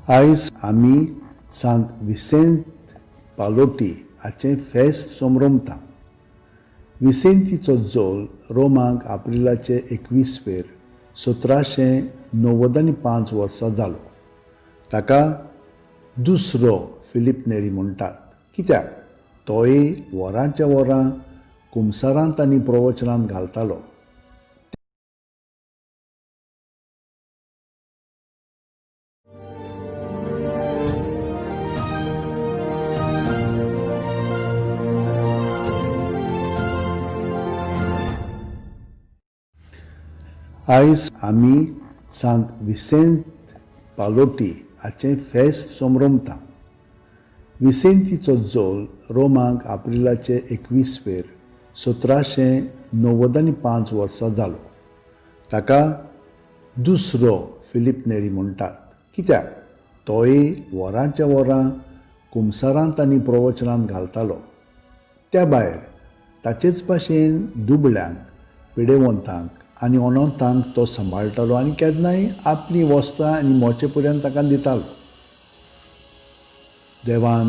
आयज आमी सांत विसेंत पालोटी हाचें फेस्त सोमरमता. विसेंतीचो जोल रोमाक एप्रिलाचे 21 1795 वर्सा जालो. ताका दुसरो फिलीप नेरी म्हणटात. कित्याक तोय वरांच्या वरां कुमसारांत आनी प्रवचनांत घालतालो. आयज आमी सांत विसेंत पालोटी हाचें फेस्त सोमरमता. विसेंतीचो जोल रोमाक एप्रिलाचे 21 1795 वर्सा जालो. ताका दुसरो फिलीप नेरी म्हणटात. कित्याक तोय वरांच्या वरां कुमसारांत आनी प्रवचनांत घालतालो. त्या भायर ताचेच भाशेन दुबळ्यांक, पिडेवंतांक आनी अनोथांक तो सांबाळटालो आनी केन्नाय आपली वस्तां आनी मोचेपर्यंत ताका दितालो. देवान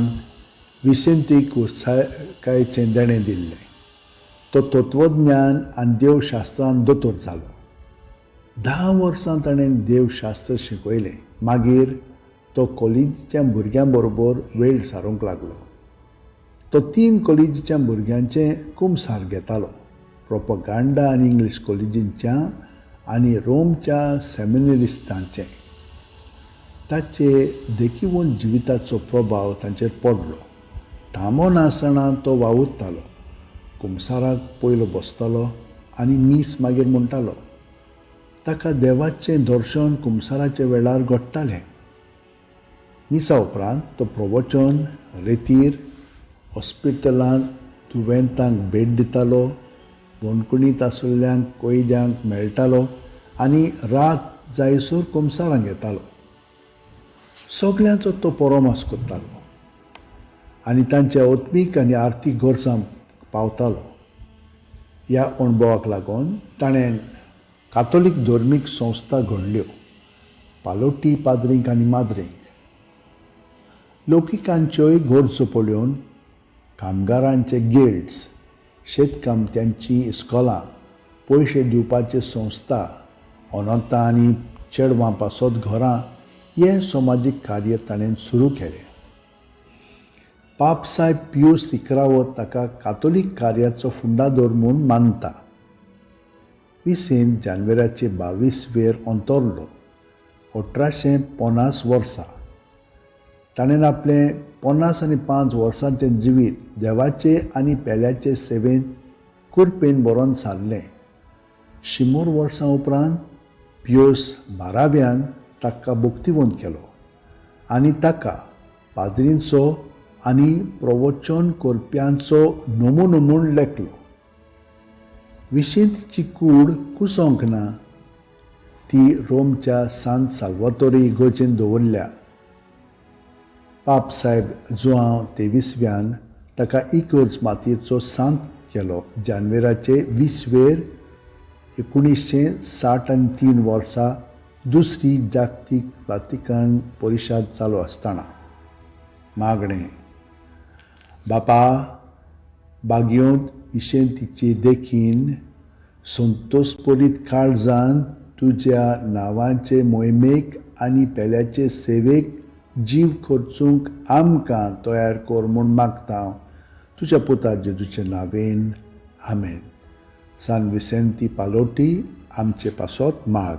विसेंतीक कुर्साकायेचें देणें दिल्लें. तो तत्वज्ञान आनी देवशास्त्रांत दोतोर जालो. 10 वर्सां ताणें देवशास्त्र शिकयलें. मागीर तो कॉलेजीच्या भुरग्यां बरोबर वेळ सारूंक लागलो. तो 3 कॉलेजीच्या भुरग्यांचें कुमसार घेतालो. प्रोपगांडा आनी इंग्लीश कॉलेजींच्या आनी रोमच्या सेमिनरिस्तांचें. ताचे देखीवंत जिविताचो प्रभाव तांचेर पडलो. थांबो नासतना तो वावुरतालो. कुमसाराक पयलो बसतालो आनी मीस मागीर म्हणटालो. ताका देवाचें दर्शन कुमसाराच्या वेळार घडटालें. मिसा उपरांत तो प्रवचन रेतीर, हॉस्पिटलांत दुयेंतांक भेट दितालो, बोनकुणींत आशिल्ल्यांक कैद्यांक मेळटालो आनी रात जायसर कुमसारांक येतालो. सगळ्यांचो तो परामर्श करतालो आनी तांच्या ओत्मीक आनी आर्थीक गरजांक पावतालो. ह्या अणभवाक लागून ताणें कातोलीक धर्मीक संस्था घडल्यो. पालोटी पाद्रींक आनी माद्रींक. लोकिकांच्योय गरजो पळोवन कामगारांचे गिल्ड्स, शेतकामत्यांची इस्कॉलां, पयशे दिवपाच्यो संस्था, अनाथां आनी चेडवां पासत घरां हें समाजीक कार्य ताणें सुरू केलें. पापसाहेब पियूस 11 ताका कातोलीक कार्याचो फुडारदोर म्हूण मानता. विसेंत जानेवारीचे 22 अंतरलो 1850 वर्सा. ताणें आपलें 55 वर्सांचें जिवीत देवाचे आनी पेल्याचे सेवेंत कुरपेन बरोवन सारलें. 100 वर्सां उपरांत पियूस 12व्यान ताका मुक्तिवंत केलो आनी ताका पाद्रींचो आनी प्रवचन करप्यांचो नमुनो म्हूण लेखलो. विसेंतीची कूड कुसोंक ना. ती रोमच्या सांत साल्वातोरे इगोर्जेंत दवरल्या. पापसाहेब जुआंव 23व्यान ताका इगोर्ज मातयेचो सांत केलो. जानेवारीचे 20 1963 वर्सा दुसरी जागतीक वातिकन परिशद चालू आसतना. मागणें. बापा, बागयोंत विसेंतीचे देखीन संतोषपरीत काळजान तुज्या नांवाचे मोहिमेक आनी पेल्याचे सेवेक जीव खर्चूंक आमकां तयार कर म्हूण मागता तुज्या पुता जेजूचे नांवेन. आमेन. सान विसेंती पालोटी आमचे पासत माग.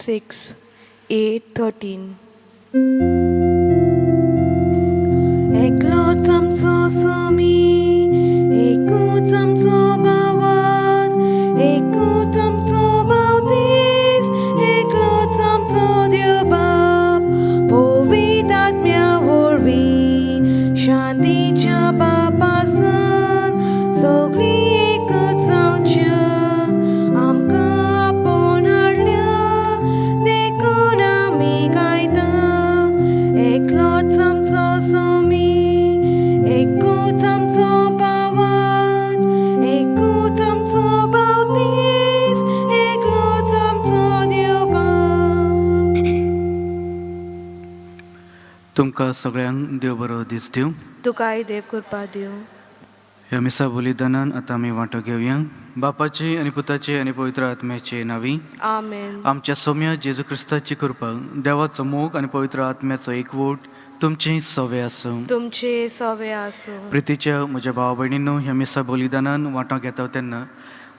6, 8, 13. एकलोच आमचो स्वामी, एकूच आमचो भावात, एकूच आमचो बावतीस, एकलोच आमचो देव बाप, पवित्र आत्म्या वरवीं, शांतीच्या बापासन, सगळी एकच जावच्या, आमकां आपोवन हाडल्या, देखून आमी गायता, एकलोच आमचो स्वामी, एकूच आमचो भावात, एकूच आमचो बावतीस, एकलोच आमचो देव बाप. तुमकां सगळ्यांक देव बरो दीस दिवं. तुकाय देव कृपा दिवं. ह्या मिसा बलिदानान आतां आमी वांटो घेवया. बापाची आनी पुताची आनी पवित्र आत्म्याची नांवी. आमेन. आमच्या सोम्या जेजू क्रिस्ताची कृपा, देवाचो मोग आनी पवित्र आत्म्याचो एकवोट तुमची सवे आसूं. तुमचे सवे आसूं. प्रितीच्या म्हज्या भावा भयणींनो, ह्या मिसा बलिदानान वांटो घेता तेन्ना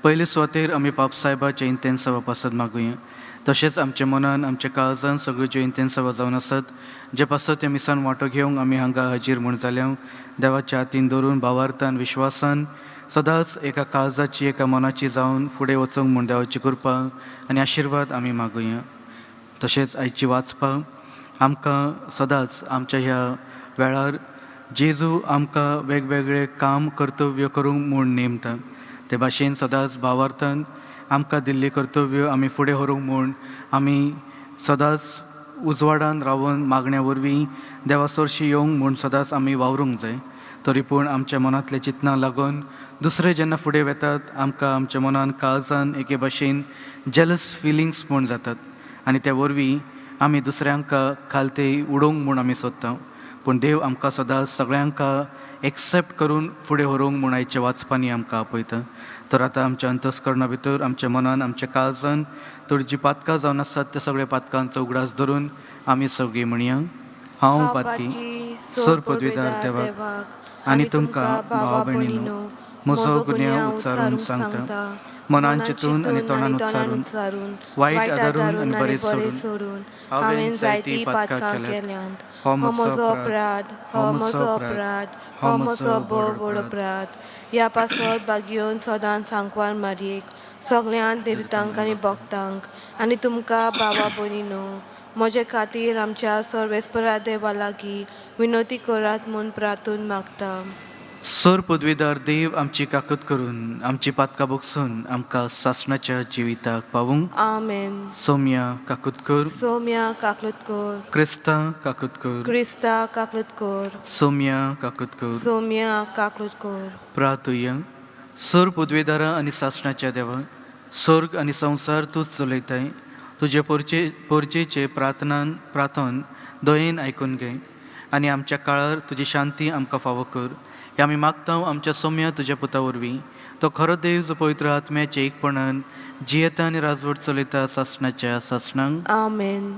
पयले सुवातेर आमी बापसाहेबाचे इंतेन सवा पासत मागुया. तशेंच आमच्या मनान आमच्या काळजान सगळ्यो इंतेन सवा जावन आसात, जे पासत त्या मिसान वांटो घेवंक आमी हांगा हाजीर म्हूण जाल्या. देवाच्या हातीन दवरून भावार्थान विश्वासान सदांच एका काळजाची एका मनाची जावन फुडें वचूंक म्हूण देवाची कृपा आनी आशिर्वाद आमी मागुया. तशेंच आयची वाचपाक आमकां सदांच आमच्या ह्या वेळार जेजू आमकां वेगवेगळे काम कर्तव्य करूंक म्हूण नेमता. ते भाशेन सदांच भावार्थान आमकां दिल्ली कर्तव्य आमी फुडें व्हरूंक म्हूण आमी सदांच उजवाडान रावन मागण्या वरवीं देवा सरशी येवंक म्हूण सदांच आमी वावरूंक जाय. तरी पूण आमच्या मनांतल्या चिंतनाक लागून दुसरे जेन्ना फुडें वेतात आमकां आमच्या मनान काळजान एके भाशेन जेलस फिलिंग्स म्हूण जातात आनी त्या वरवीं आमी दुसऱ्यांक खालते उडोवंक म्हूण आमी सोदता. पूण देव आमकां सदांच सगळ्यांक एक्सेप्ट करून फुडें व्हरूंक म्हूण आयच्या वाचपांनी आमकां आपयता. तर आतां आमच्या अंतस्करणा भितर आमच्या मनान आमच्या काळजान तर जीं पातकां जावन आसात त्या सगळ्या पातकांचो उगडास धरून आमी सगळीं म्हणया. हांव पातकी सर पदवीदार देवाक आनी तुमकां भावा भयणींनो म्हजो गुन्यांव उच्चारून सांगता, मनान चिंतून आनी तोंडान उच्चारून, वायट आदारून आनी बरें सोडून हांवें जायतीं पातकां केल्यांत. हो म्हजो अपराध, हो म्हजो अपराध, हो म्हजो व्हड अपराध. ह्या पासत भाग घेवन सदांच सांकवार मारयेक सगळ्यांत देरितांक आनी भक्तांक आनी तुमकां भावा भयणींनो म्हजे खातीर आमच्या सर्वेस्परा देवा लागीं विनोती करात म्हूण प्रार्थून मागता. सर पदवीदार देव आमची काकूत करून आमची पातकां भोगसून आमकां सासणाच्या जिविताक पावूंक. आमेन. सोम्या काकूत कर. सोम्या काकलूत कर. क्रिस्ता काकूत कर. क्रिस्ता काकलूत कर. सोम्या काकूत कर. सोम्या काकलूत कर. प्रार्थुया. सर पदवीदारा आनी सासणाच्या देवा, स्वर्ग आनी संवसार तूंच चलयताय. तुजे पोरचेचे प्रार्थन दयेन आयकून घे आनी आमच्या काळार तुजी शांती आमकां फावो कर. हे आमी मागता आमच्या सोम्या तुज्या पुता वरवीं. तो खरो देव जो पवित्र आत्म्याचे एकपणान जियेता आनी राजवट चलयता सासणाच्या सासणांक. आमेन.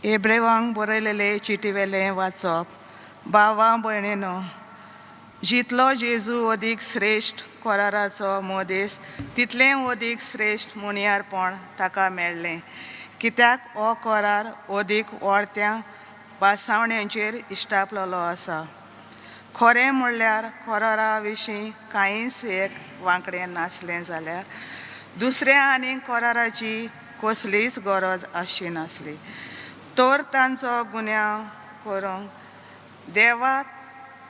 हेब्रेवांक बरयलेले चिटीवेलें वाचप. भावा भयणीनो, जितलो जेजू अदीक श्रेश्ठ कोराराचो मोदेस तितलें अदीक श्रेश्ठ मुनियारपण ताका मेळ्ळें. कित्याक हो कोरार अदीक व्हडत्या बासावण्यांचेर इश्टापलोलो आसा. खरें म्हणल्यार कोरारा विशीं कांयच एक वांकडें नासलें जाल्यार दुसऱ्या आनी कोराराची कसलीच गरज आसची नासली. तर तांचो गुन्यांव करूंक देवा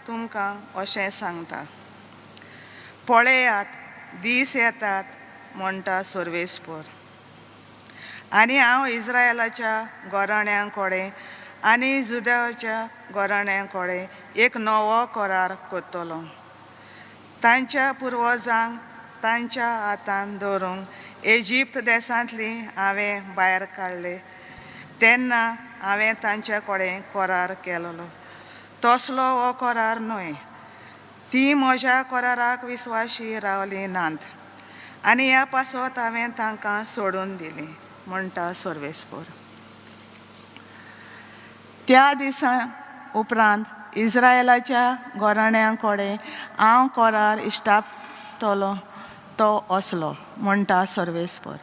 तुमकां अशें सांगता. पळयात, दीस येतात म्हणटा सर्वेस्पर, आनी हांव इस्रायलाच्या गोराण्या कडेन आनी जुदाच्या गोराण्या कडेन एक नवो करार करतलो. तांच्या पुर्वजांक तांच्या हातान धरूंक इजिप्त देशांतली हांवें भायर काडले तेन्ना हांवें तांचे कडेन करार केलोलो. तसलो हो करार न्हय. ती म्हज्या कराराक विस्वाशी रावली नात आनी ह्या पासत हांवें तांकां सोडून दिली म्हणटा सर्वेस्पर. त्या दिसा उपरांत इस्रायलाच्या घराण्या कडेन हांव करार इश्टापतलो तो असलो म्हणटा सर्वेस्पर.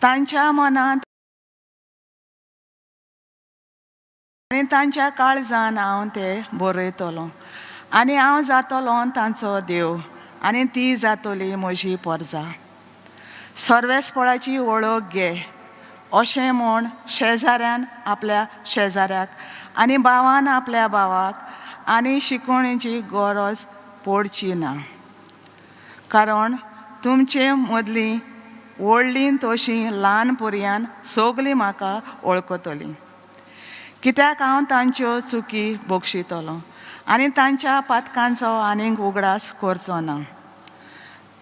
तांच्या मनांत आनी तांच्या काळजान हांव ते बरयतलो आनी हांव जातलो तांचो देव आनी ती जातली म्हजी परजा. सर्वेस्पळाची वळख घे अशें म्हण शेजाऱ्यान आपल्या शेजाऱ्याक आनी भावान आपल्या भावाक आनी शिकवणेची गरज पडची ना. कारण तुमचे मदलीं व्हडलीं तशीं ल्हान भुरग्यान सगलीं म्हाका वळखतलीं. कित्याक हांव तांच्यो चुकी बक्षितलो आनी तांच्या पातकांचो आनीक उगडास करचो ना.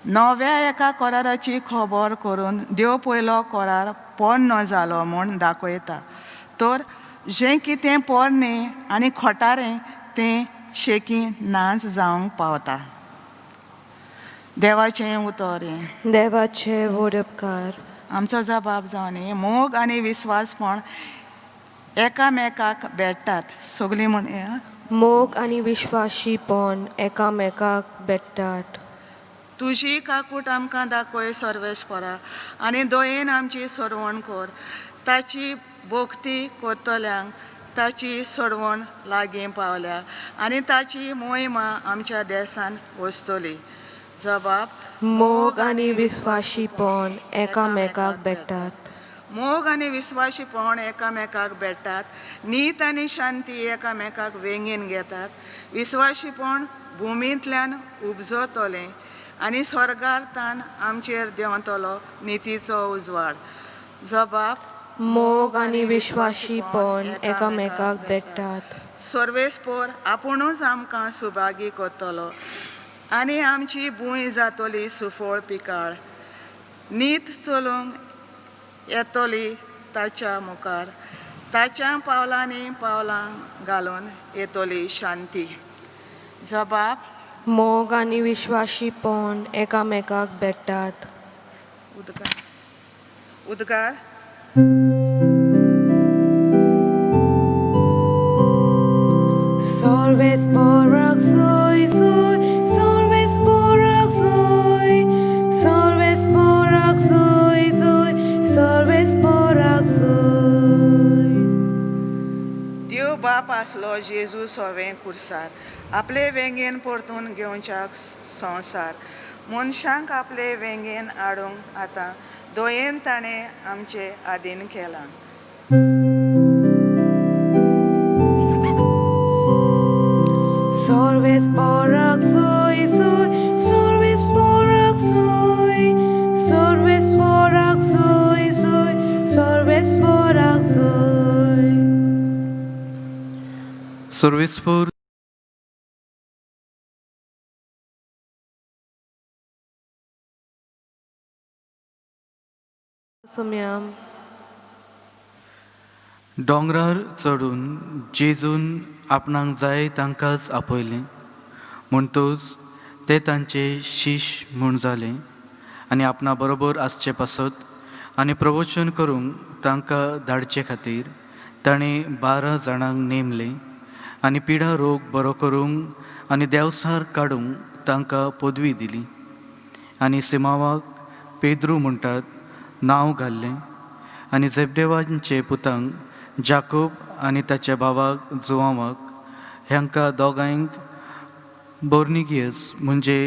नव्या एका कराराची खबर करून देव पयलो करार पोरनो जालो म्हूण दाखयता. तर जें कितें पोरणें आनी खोटारें तें शेकी नाच जावंक पावता. देवाचें उतर हें. देवाचे वडपकार. आमचो जबाब जावन मोग आनी विस्वासपण एकामेकाक भेटतात. सगलीं म्हण मोग आनी विश्वासीपण एकामेकाक भेटतात. तुजी काकूट आमकां दाखय सर्वेस्परा आनी दयेन आमची सरवण कर. ताची भोक्ती कोत्तल्यांक ताची सरवण लागीं पावल्या आनी ताची मोहिमा आमच्या देशान वचतली. जबाब मोग आनी विश्वासीपण एकामेकाक भेटतात. मोग आनी विस्वासीपण एकामेकाक भेटतात. नीत आनी शांती एकामेकाक वेंगेन घेतात. विस्वासीपण भुमींतल्यान उपजतलें आनी स्वर्गार्थान आमचेर देंवतलो नितीचो उजवाड. जबाब मोग आनी विश्वासीपण एकामेकाक भेटतात. सर्वेस्पर आपुणूच आमकां सुभागी करतलो आनी आमची भूंय जातली सुफळ पिकाळ. नीत चलूंक येतली ताच्या मुखार. ताच्या पावलांनी पावलां घालून येतली शांती. जबाब मोग आनी विश्वासीपण एकामेकाक भेटतात. उद्गार. सर्वेस्पराक जय जय, सर्वेस्पराक जय, सर्वेस्पराक जय जय, सर्वेस्पराक जय. देव बाप आसलो जेजू सोवें कुर्सार. आपले वेंगेन परतून घेवच्या संवसार. मनशांक आपले वेंगेन हाडूंक आतां दोयेन ताणें आमचे आदीन केलां. सर्वेस्पराक जय जय, सर्वेस्पराक जय, सर्वेस्पराक जय जय, सर्वेस्पराक जय. सर्वेस्पर सुम्याम. दोंगरार चडून जेजून आपणाक जाय तांकांच आपयलें. म्हणटूच ते तांचे शिश्य म्हूण जाले आनी आपणा बरोबर आसचे पासत आनी प्रवचन करूंक तांकां धाडचे खातीर ताणें 12 जाणांक नेमले आनी पिडा रोग बरो करूंक आनी देवसार काडूंक तांकां पदवी दिली. आनी सिमावाक पेद्रू म्हणटात नांव घाल्लें आनी झेबदेवांचे पुतांक जाकोब आनी ताच्या भावाक जुआवाक ह्यांकां दोगांयक बोर्निगियस म्हणजे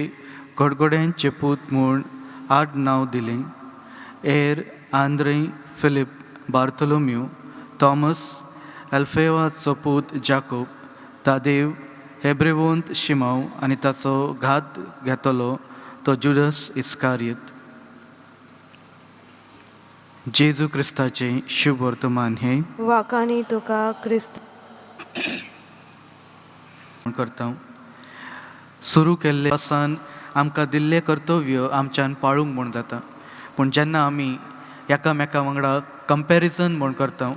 गडगड्यांचे पूत म्हूण आडनांव दिलें. एर आंद्रय, फिलीप, बार्थोलोम्यू, थॉमस, अल्फेवाचो पूत जाकोब, तादेव, हेब्रेवोंत शिमाव आनी ताचो घात घेतलो तो जुडस इस्कारियत. जेजू क्रिस्ताचे शुभ वर्तमान हे वाकानी तुका क्रिस्त करता. सुरू केल्ले पासान आमकां दिल्लें कर्तव्य आमच्यान पाळूंक म्हूण जाता. पूण जेन्ना आमी एकामेका वांगडा कंपॅरिजन म्हूण करता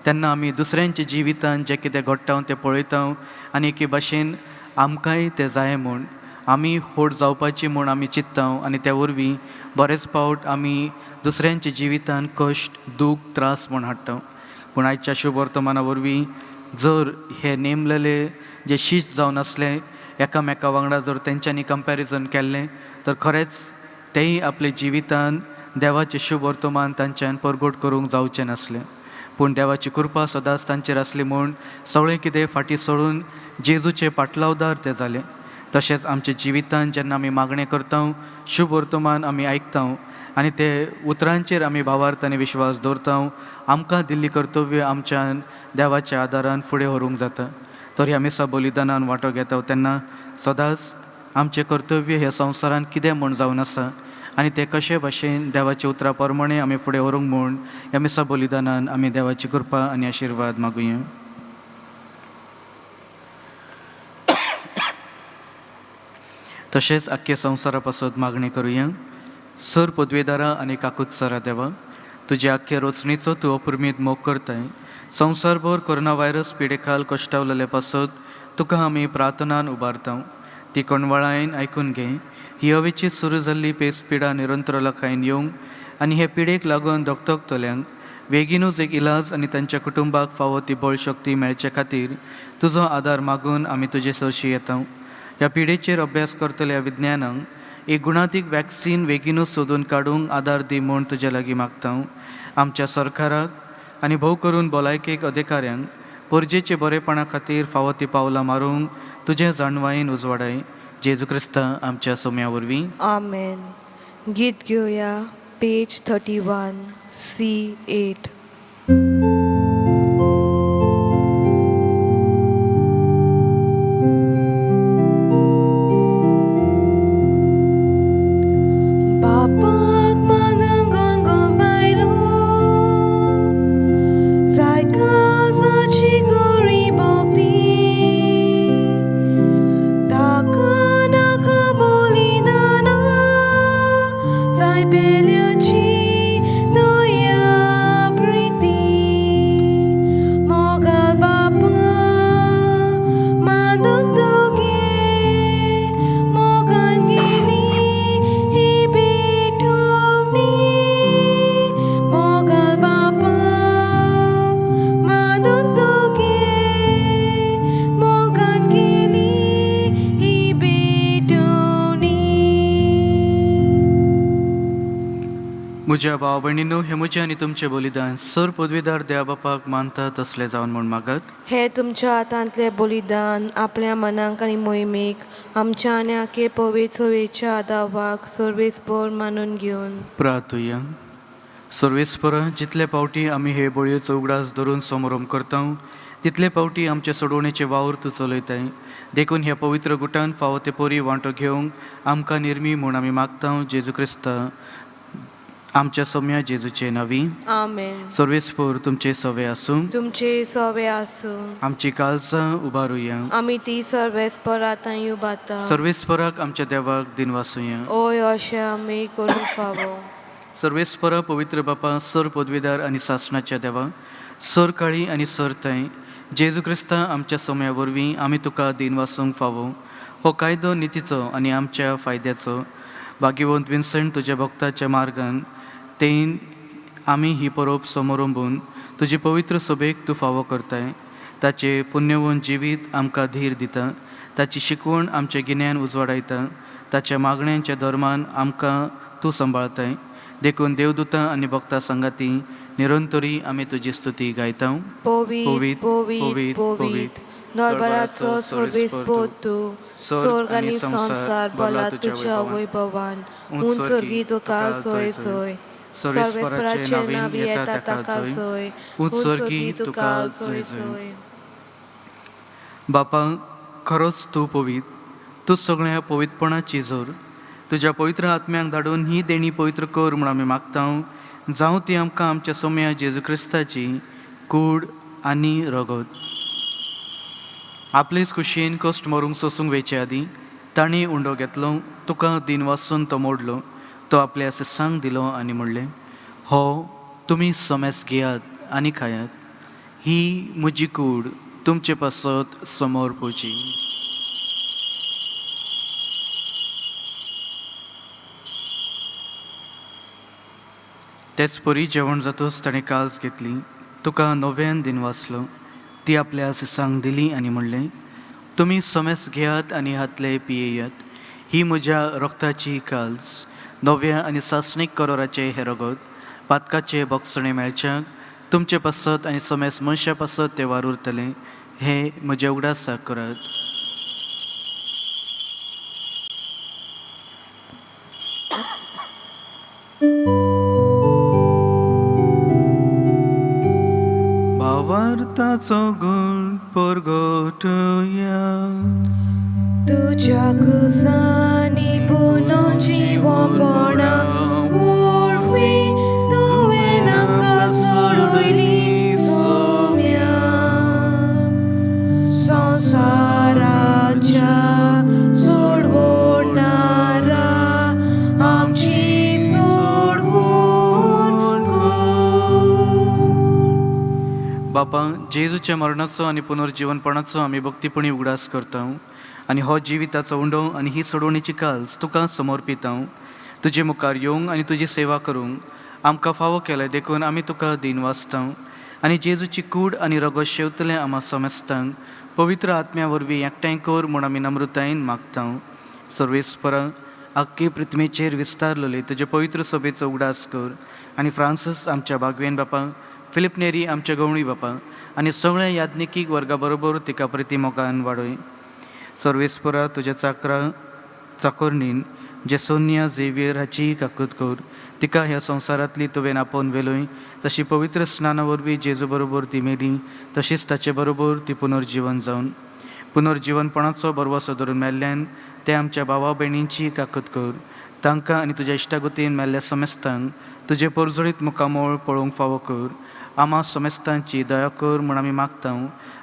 तेन्ना आमी दुसऱ्यांच्या जिवितांत जें कितें घडटा तें पळयता आनी एके भाशेन आमकांय तें जाय म्हूण आमी होड जावपाची म्हूण आमी चिंत्तांव आनी त्या वरवीं बरेच फावट आमी दुसऱ्यांच्या जिवितांत कश्ट दूख त्रास म्हूण हाडटा. पूण आयच्या शुभ वर्तमाना वरवीं जर हे नेमलेले जे शीश जावन आसले एकामेका वांगडा जर तेंच्यांनी कंपॅरिजन केल्लें तर खरेंच तेय आपले जिवितांत देवाचें शुभ वर्तमान तांच्यान परगट करूंक जावचें नासलें. पूण देवाची कृपा सदांच तांचेर आसली म्हूण सगळें कितें फाटीं सोडून जेजूचे पाटलावदार ते जाले. तशेंच आमच्या जिवितांत जेन्ना आमी मागणें करता शुभ वर्तमान आमी आयकता आनी ते उतरांचेर आमी भावार्थ आनी विश्वास दवरता, आमकां दिल्ली कर्तव्य आमच्यान देवाच्या आदारान फुडें व्हरूंक जाता. तर ह्या मिसा बलिदानान वांटो घेता तेन्ना सदांच आमचें कर्तव्य ह्या संवसारान कितें म्हूण जावन आसा आनी ते कशे भाशेन देवाच्या उतरा प्रमाणे आमी फुडें व्हरूंक म्हूण ह्या मिसा बलिदानान आमी देवाची कृपा आनी आशिर्वाद मागुया. तशेंच आख्खे संवसारा पासत मागणी करुया. सर पदवेदारा आनी काकुत्सरा देवा, तुज्या आख्खे रचणेचो तूं अपुर्मीत मोग करताय. संवसारभर कोरोना व्हायरस पिडेखाल कश्टावलेले पासत तुका आमी प्रार्थनान उबारता. ती कणवळायेन आयकून घे. ही हवेची सुरू जाल्ली पेसपिडा निरंतर लोकांनी येवंक आनी हे पिडेक लागून दोगतोगतल्यांक बेगीनूच एक इलाज आनी तांच्या कुटुंबाक फावो ती बळशक्ती मेळचे खातीर तुजो आदार मागून आमी तुजे सरशी येता. ह्या पिडेचेर अभ्यास करतल्या विज्ञानांक एक गुणातीक वॅक्सीन बेगीनूच सोदून काडूंक आदार दी म्हूण तुजे लागीं मागता. आमच्या सरकाराक आनी भोव करून भलायकेक अधिकाऱ्यांक परजेचे बरेपणा खातीर फावो ती पावलां मारूंक तुजे जाणवायेन उजवाडाय. जेजू क्रिस्ता आमच्या सोम्या वरवीं. आमेन. गीत घेवया पेज 31 C8. बापाक मानून गोंगोन बायलो जायकाची गोरी भोगती ताका नाका बलिदाना जाय पेल्याची दया प्रिती मोगाल बापा मानून दोगे मोगान गेली ही बेठवणी मोगाल बापा मानून दोगे मोगान गेली ही बेठवणी. म्हज्या भाव भयणीनो, हे म्हजें आनी तुमचें बलिदान सर पदवीदार देवा बापाक मानता तसलें जावन म्हूण मागत. हे तुमच्या हातांतले बलिदान आपल्या मनाक आनी मोहिमेक आमच्या आनी आखे पवित्र सवेच्या आदावाक सर्वेस्पर मानून घेवन प्रार्थुया. सर्वेस्परा, जितले पावटी आमी हे बळयेचो उगडास धरून समारंभ करता तितले पावटी आमचे सोडवणेचे वावर तूं चलयताय. देखून ह्या पवित्र गुटान फावो ते परी वांटो घेवंक आमकां निर्मी म्हूण आमी मागता. जेजू क्रिस्ता आमच्या सोम्या जेजूचे नांवी. आमेन. सर्वेस्पर तुमचे सवे आसूं. तुमचे सवे आसूं. आमची काळजां उबारुया. आमी ती सर्वेस्पर आतां उबारता. सर्वेस्पराक आमच्या देवाक दिन वासुया. ओय अशें आमी करूं फावो. सर्वेस्परा पवित्र बापा, सर पदवीदार आनी सासणाच्या देवा, सर काळी आनी सर थंय जेजू क्रिस्ता आमच्या सोम्या वरवीं आमी तुका दिन वासूंक फावो. हो कायदो नितीचो आनी आमच्या फायद्याचो. भाग्यवंत विन्संट तुज्या भक्ताच्या मार्गान तेन आमी ही परोप समोरंबून तुजी पवित्र सभेक तूं फावो करताय. ताचे पुण्यवन जिवीत आमकां धीर दिता. ताची शिकवण आमच्या गिन्यान उजवाडायता. ताच्या मागण्यांच्या धर्मान आमकां तूं सांबाळताय. देखून देवदूतां आनी भक्तां संगाती निरंतरी आमी तुजी स्तुती गायता. पवित पवित पवित दरबाराचो सर्वेस्पर तूं, स्वर्ग आनी संसार भला तुज्या वैभवान. उंचरगी तुका सोय सोय. सर्वेस्पराचे नांव येता ताका सोय. उंचरगी तुका सोय सोय. बापा, खरोच तूं पवित. तूं सगळ्या पवित्रपणाची जोर. तुज्या पवित्र आत्म्याक धाडून ही देणी पवित्र कर म्हूण आमी मागता. जावं ती आमकां आमच्या सोम्या जेजू क्रिस्ताची कूड आनी रगत. आपलेच खुशयेन कश्ट मरूंक सोसूंक वेचे आदीं ताणें उंडो घेतलो. तुका दिन वासून तो मोडलो. तो आपल्या सिसांक दिलो आनी म्हणलें, हो तुमी सोमेस घेयात आनी खायात. ही म्हजी कूड तुमचे पासत समोर पोची. तेच परी जेवण जातोच ताणें काल्स घेतली, तुका नव्यान दिन वाचलो. ती आपल्या सिसांक दिली आनी म्हणलें, तुमी समेस घेयात आनी हातले पियेयात. ही म्हज्या रक्ताची काल्स, नव्या आनी सासणीक करोराचे हे रगत, पातकाचे बोगसणे मेळच्याक तुमचे पासत आनी समेस मनशा पासत ते वार उरतले. हे म्हजे उगडासाक करात. भावार्थाचो गुण परगटुया. तुझ्या कुसानी पुनर्जीवपणा उर्वी तुवें आमकां सोडयली सोम्या. संसाराच्या सोडवणारा आमची सोडवण कर. बापा, जेजूच्या मरणाचो आनी पुनर्जीवनपणाचो आमी भक्तीपणी उगडास करता आनी हो जिविताचो उंडो आनी ही सोडवणेची काल्स तुका समर्पिता. तुजे मुखार येवंक आनी तुजी सेवा करूंक आमकां फावो केले देखून आमी तुका दिन वाचता आनी जेजूची कूड आनी रगत शेवतले आम्हा समेस्तांक पवित्र आत्म्या वरवीं एकठांय कर म्हूण आमी नम्रतायेन मागता. सर्वेस्परा, आख्खे पृथ्वीचेर विस्तारलेले तुजे पवित्र सभेचो उगडास कर आनी फ्रांसीस आमच्या भागवेन बापा, फिलिप नेरी आमच्या गवळी बापा आनी सगळ्या याज्ञिकीक वर्गा बरोबर तिका प्रतिमोगान वाडय. सर्वेस्परा, तुज्या चाकोरणीन जे सोनिया झेवियर हाची काकूत कर. तिका ह्या संवसारांतली तुवें आपोवन वेलोय, तशी पवित्र स्नाना वरवीं जेजू बरोबर ती मेली, तशीच ताचे बरोबर ती पुनर्जीवन जावन पुनर्जीवनपणाचो बरवसो धरून मेल्ल्यान ते आमच्या भावा भयणींची काकूत कर. तांकां आनी तुज्या इश्टागतीन मेल्ल्या समेस्तांक तुजे परजळीत मुखामोळ पळोवंक फावो कर. आम्हा समेस्तांची दया कर म्हूण आमी मागता.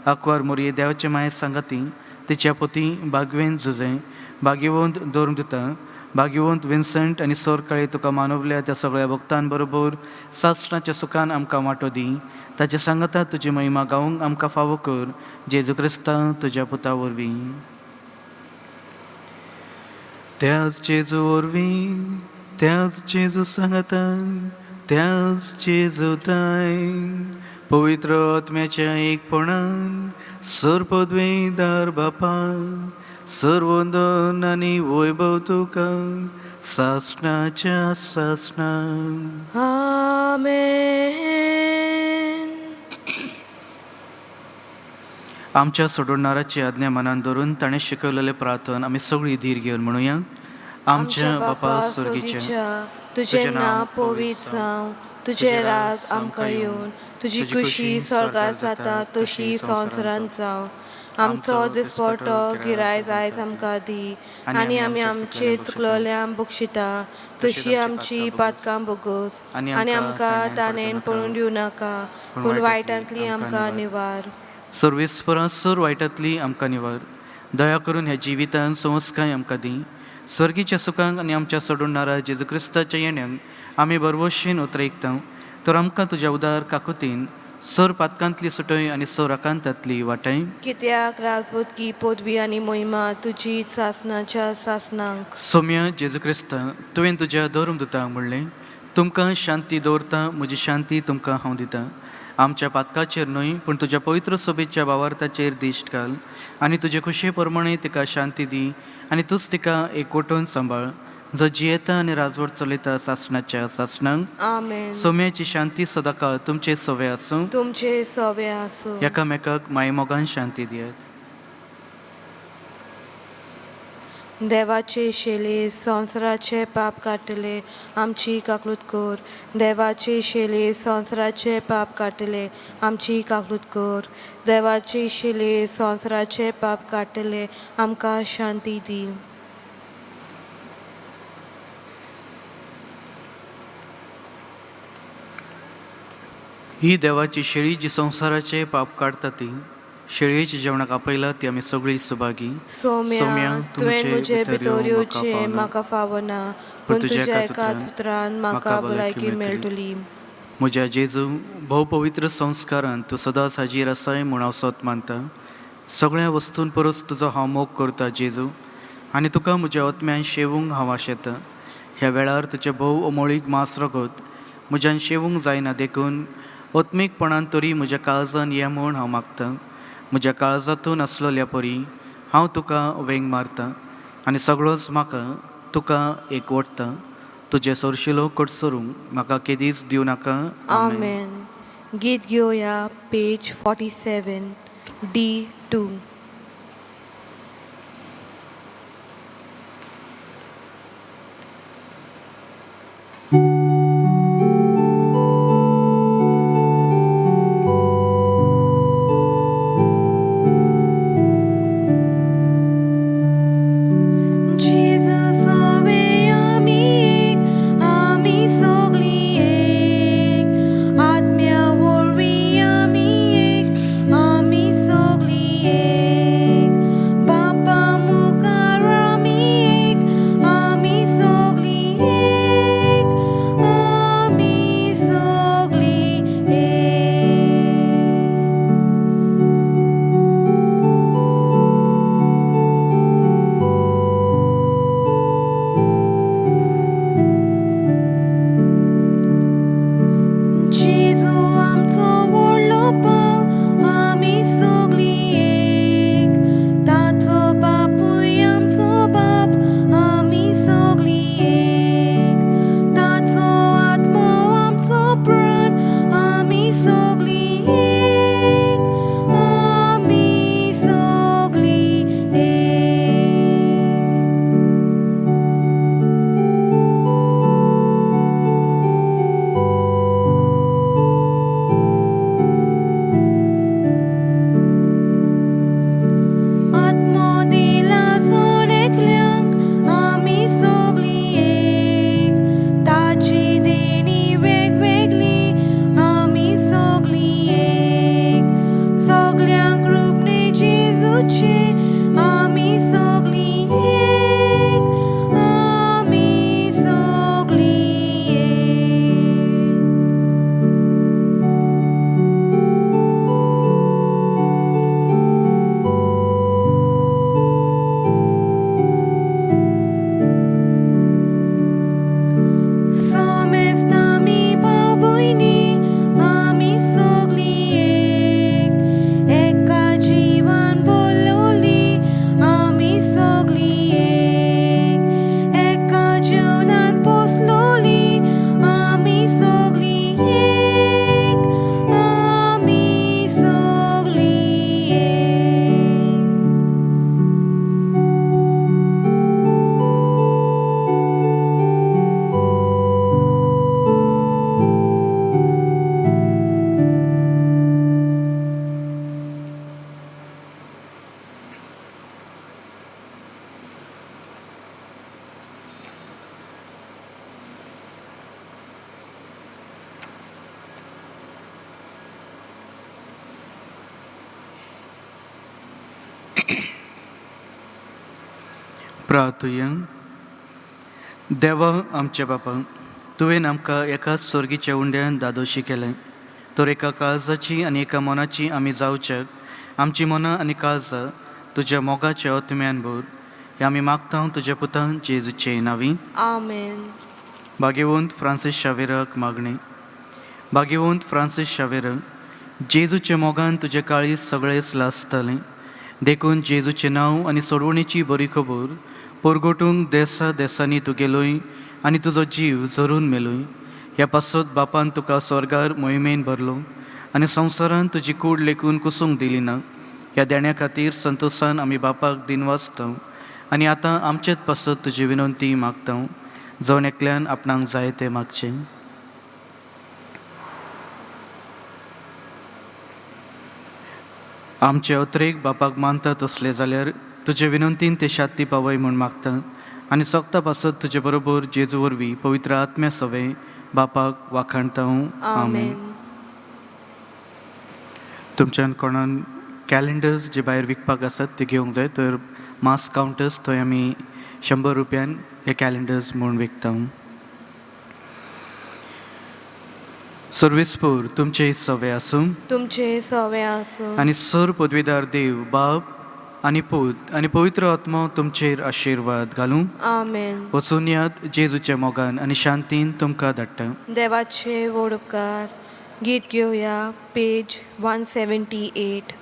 आंकवार मोरये देवाचे माये सांगाती, तिच्या पती भागवेन झुजे, भाग्यवंत दोर्मदुता, भाग्यवंत विन्संट आनी सर काळी तुका मानवल्या त्या सगळ्या भक्तां बरोबर सासणाच्या सुखान आमकां वांटो दी. ताच्या सांगाता तुजी महिमा गावंक आमकां फावो कर. जेजू क्रिस्ता तुज्या पुता वरवीं. त्याच जेजू वरवीं, त्याच जेजू सांगाता, त्याच जेजूताय पवित्र आत्म्याच्या एकपणान सर पदवेदार बापा, सर्वोंदन आनी वैभव तुका सासणाच्या सासणा. आमेन. आमच्या सोडवणाराची आज्ञा मनान धरून ताणें शिकवलेले प्रार्थना आमी सगळीं धीर घेवन म्हणुया. आमच्या बापा स्वर्गीच्या, तुझे नांव पवित्र जावं, तुझे राज आमकां येवन, तुजी खुशी स्वर्गात जाता तशी संवसारांत जावं. आमचो दिसपट्टो गिरायक आयज आमकां दी आनी आमी आमचे चुकलोल्यांक बक्षिता तशी आमची पातकां बोगोस आनी आमकां ताणेन पळोवन दिवं नाका, पूण वायटांतली आमकां निवार. सर्वेस्परा, सर वायटांतली आमकां निवार. दया करून ह्या जिवितांत संस्काय आमकां दी. स्वर्गीच्या सुखांक आनी आमच्या सोडवणारा जेजू क्रिस्ताच्या येण्याक आमी बरवशेन उतरयता. तर आमकां तुज्या उदार काकुतीन सर पातकांतली सुटय आनी सर आकांतांतली वाटाय. कित्याक राजपुतकी पदवी आनी महिमा तुजी सासणाच्या सासणांक. सौम्य जेजू क्रिस्ता, तुवें तुज्या धर्मदुतांक म्हणलें, तुमकां शांती दवरता, म्हजी शांती तुमकां हांव दितां. आमच्या पातकाचेर न्हय पूण तुज्या पवित्र सभेच्या भावार्थाचेर दिश्ट घाल आनी तुजे खुशे प्रमाणे तिका शांती दी आनी तूच तिका एकवटून सांबाळ, जो जियेता आनी राजवट चलयता सासणाच्या सासणांक. आमेन. सौम्याची शांती सदाकाळ तुमचे सवे आसूं. तुमचे सवे आसूं. एकामेकाक मायमोगान शांती दियात. देवाचे शेले संवसाराचे पाप काटले आमची काकलूत कर. देवाचे शेले संवसाराचे पाप काटले आमची काकलूत कर. देवाचे शेले संवसाराचे पाप काटले आमकां शांती दी. ही देवाची शेळी जी संवसाराचे पाप काडटा ती शेळयेच्या जेवणाक आपयला ती आमी सगळीं सुभागी. सौम्या, तुवें म्हजे भितर येवचें म्हाका फावना, पूण तुज्या एकाच उतरान म्हाका भलायकी मेळटली. म्हज्या जेजू, भोव पवित्र संस्कारान तूं सदांच हाजीर आसाय म्हूण हांव सत मानता. सगळ्या वस्तूंत परस तुजो हांव मोग करता जेजू, आनी तुका म्हज्या आत्म्यान शेवूंक हांव आशेता. ह्या वेळार तुजे भोव अमोळीक मांस रगत म्हज्यान शेवूंक जायना देखून ओत्मीकपणान तरी म्हज्या काळजान ये म्हूण हांव मागतां. म्हज्या काळजांतून आसलोल्या परी हांव तुका वेंग मारतां आनी सगळोच म्हाका तुका एकवटता. तुजे सरशिलो कडसरूंक म्हाका केदीच दिवं नाका. आमेन. गीत घेवया पेज 47 D2. Jesus हवे आमी एक, आमी सगळीं एक, आत्म्या वरवीं आमी एक, आमी सगळीं एक, बापा मुखार आमी एक, आमी सगळीं एक, आमी सगळीं एक. जेजू आमचो व्हडलो भाव, आमी सगळीं एक, ताचो बापूय आमचो बाप, आमी सगळीं एक, ताचो आत्मो आमचो प्राण, आमी सगळीं एक, आमी सगळीं एक. आत्मो दिला सोडेकल्यांक, आमी सगळीं एक, ताची देणी वेगवेगळी, आमी सगळीं एक, सगळ्यांक रूपणे जेजूचे, आमी सगळीं एक, आमी सगळीं एक. सोमेस्त आमी भाव भयणी, आमी सगळीं एक, एका जिवान भरलोली, आमी सगळीं एक, एका जेवणान पोसलोली, आमी सगळीं एक, आमी सगळीं एक. प्रार्थुया. देवा आमच्या बापा, तुवें आमकां एकाच सर्गीच्या उंड्यान दादोशी केलें, तर एका काळजाची आनी एका मनाची आमी जावच्याक आमची मनां आनी काळजां तुज्या मोगाच्या ओतम्यान भर. हें आमी मागता तुज्या पुतान जेजूचे नांवी. आमेन. भाग्यवंत फ्रांसीस शावेराक मागणे. भाग्यवंत फ्रांसीस शावेरा, जेजूच्या मोगान तुजे काळीज सगळेच लासतालें, देखून जेजूचें नांव आनी सोडवणेची बरी खबर परगोटूंक देसा देसांनी तूं गेलोय आनी तुजो जीव झरून मेलोय. ह्या पासत बापान तुका स्वर्गार मोहिमेन भरलो आनी संवसारान तुजी कूड लेखून कुसूंक दिली ना. ह्या देण्या खातीर संतोशान आमी बापाक दिन वाचता आनी आतां आमचेच पासत तुजी विनंती मागता. जावन एकल्यान आपणाक जाय तें मागचें. आमचे अत्रेक बापाक मानतात असले जाल्यार तुजे विनंतीन ते शांती पावय म्हूण मागता आनी सगता पासत तुजे बरोबर जेजू वरवीं पवित्र आत्म्या सवे बापाक वाखाणता. आमेन. तुमच्यान कोणान कॅलेंडर्स जे भायर विकपाक आसात ते घेवंक जाय, तर मास कावंटर्स थंय आमी 100 रुपयान हे कॅलेंडर्स म्हूण विकता. सर्वेस्पोर तुमचे सवे आसूं तुमचे सवे आसूं आनी सर पदवीदार देव बाप आनी पूत आनी पवित्र आत्मा तुमचेर आशिर्वाद घालूं. आमेन. वचून यात जेजूच्या मोगान आनी शांतीन तुमकां धाडटा. देवाचे व्हड उपकार. गीत घेवया पेज 178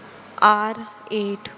R8.